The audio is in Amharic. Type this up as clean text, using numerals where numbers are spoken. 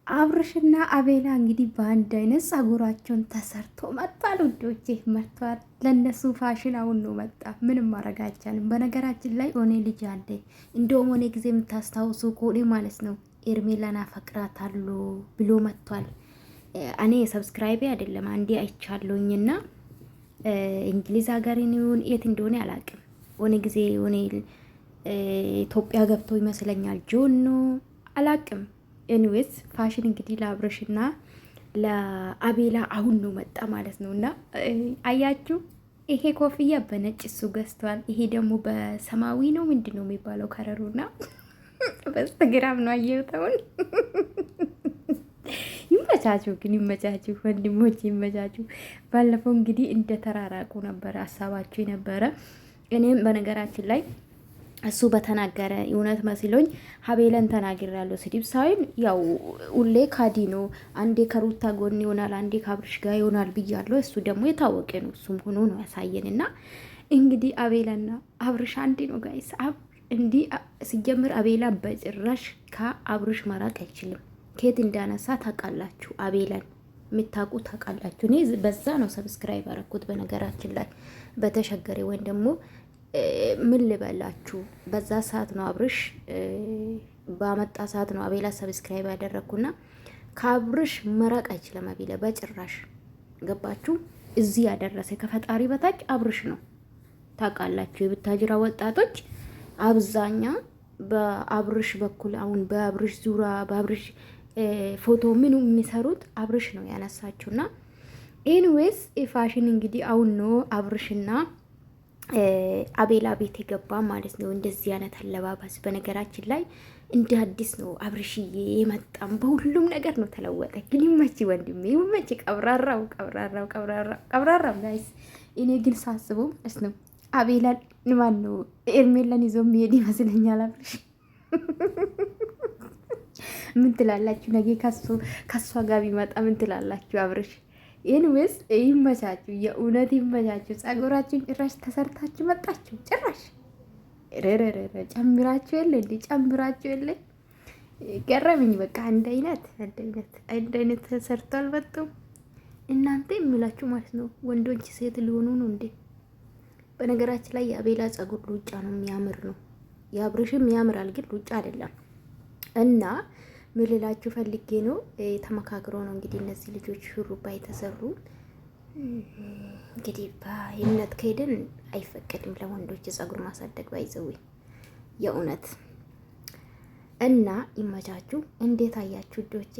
አብርሽና አቤላ እንግዲህ በአንድ አይነት ጸጉራቸውን ተሰርቶ መጥቷል። ውዶቼ መጥቷል። ለነሱ ፋሽን አሁን ነው መጣ። ምንም ማድረግ አይቻልም። በነገራችን ላይ ሆኔ ልጅ አለ እንደውም ሆኔ ጊዜ የምታስታውሱ ከሆነ ማለት ነው ኤርሜላን አፈቅራታለሁ ብሎ መጥቷል። እኔ ሰብስክራይቤ አይደለም አንዴ አይቻለሁኝና እንግሊዝ ሀገርን ይሁን የት እንደሆነ አላውቅም። ሆኔ ጊዜ ሆኔ ኢትዮጵያ ገብቶ ይመስለኛል ጆኖ አላውቅም። ኤኒዌይስ ፋሽን እንግዲህ ለአብርሽና ለአቤላ አሁን ነው መጣ ማለት ነው። እና አያችሁ ይሄ ኮፍያ በነጭ እሱ ገዝቷል። ይሄ ደግሞ በሰማያዊ ነው ምንድን ነው የሚባለው ከረሩና በስተግራም ነው አየሁተውን። ይመቻችሁ ግን ይመቻችሁ፣ ወንድሞች ይመቻችሁ። ባለፈው እንግዲህ እንደተራራቁ ነበረ ሀሳባችሁ የነበረ እኔም በነገራችን ላይ እሱ በተናገረ እውነት መስሎኝ ሀቤለን ተናግሬያለሁ። ስድብ ሳይሆን ያው ሁሌ ካዲ ነው። አንዴ ከሩታ ጎን ይሆናል፣ አንዴ ከአብርሽ ጋር ይሆናል ብያለሁ። እሱ ደግሞ የታወቀ ነው። እሱም ሆኖ ነው ያሳየን። እና እንግዲህ አቤላና አብርሽ አንዴ ነው ጋይስ። እንዲህ ሲጀምር አቤላ በጭራሽ ከአብርሽ መራቅ አይችልም። ከየት እንዳነሳ ታውቃላችሁ። አቤላን የምታውቁ ታውቃላችሁ። እኔ በዛ ነው ሰብስክራይብ አደረኩት። በነገራችን ላይ በተሸገረ ወይም ደግሞ ምን ልበላችሁ በዛ ሰዓት ነው አብርሽ ባመጣ ሰዓት ነው አቤላ ሰብስክራይብ ያደረኩና ከአብርሽ መራቅ አይችልም አቤላ በጭራሽ። ገባችሁ? እዚህ ያደረሰ ከፈጣሪ በታች አብርሽ ነው። ታውቃላችሁ የብታጅራ ወጣቶች አብዛኛ በአብርሽ በኩል አሁን በአብርሽ ዙራ በአብርሽ ፎቶ ምኑ የሚሰሩት አብርሽ ነው ያነሳችሁና ኤኒዌይስ ፋሽን እንግዲህ አሁን ነው አብርሽና አቤላ ቤት የገባ ማለት ነው። እንደዚህ አይነት አለባበስ በነገራችን ላይ እንደ አዲስ ነው አብርሽዬ የመጣም በሁሉም ነገር ነው ተለወጠ። ግን ይመች ወንድሜ ይመች። ቀብራራው ጋይስ። እኔ ግን ሳስበው ማለት ነው አቤላን ማን ነው ኤርሜላን ይዞ የሚሄድ ይመስለኛል አብርሽ። ምን ትላላችሁ? ነገ ከሷ ጋር ቢመጣ ምን ትላላችሁ? አብርሽ ኢንዌስ ይመቻችሁ፣ የእውነት ይመቻችሁ። ጸጉራችሁን ጭራሽ ተሰርታችሁ መጣችሁ። ጭራሽ ረረረ ጨምራችሁ የለ እንዴ? ጨምራችሁ የለ? ገረመኝ። በቃ አንድ አይነት ተሰርቶ አልመጡም። እናንተ የሚላችሁ ማለት ነው ወንዶች ሴት ሊሆኑ ነው እንዴ? በነገራችን ላይ የአቤላ ጸጉር ሉጫ ነው፣ የሚያምር ነው። የአብርሽም ያምራል፣ ግን ሉጫ አይደለም። እና ምን ልላችሁ ፈልጌ ነው ተመካክሮ ነው እንግዲህ እነዚህ ልጆች ሹሩባ የተሰሩ። እንግዲህ በእምነት ከሄድን አይፈቀድም ለወንዶች ጸጉር ማሳደግ ባይዘው የእውነት። እና ይመቻችሁ። እንዴት አያችሁ ዶቼ?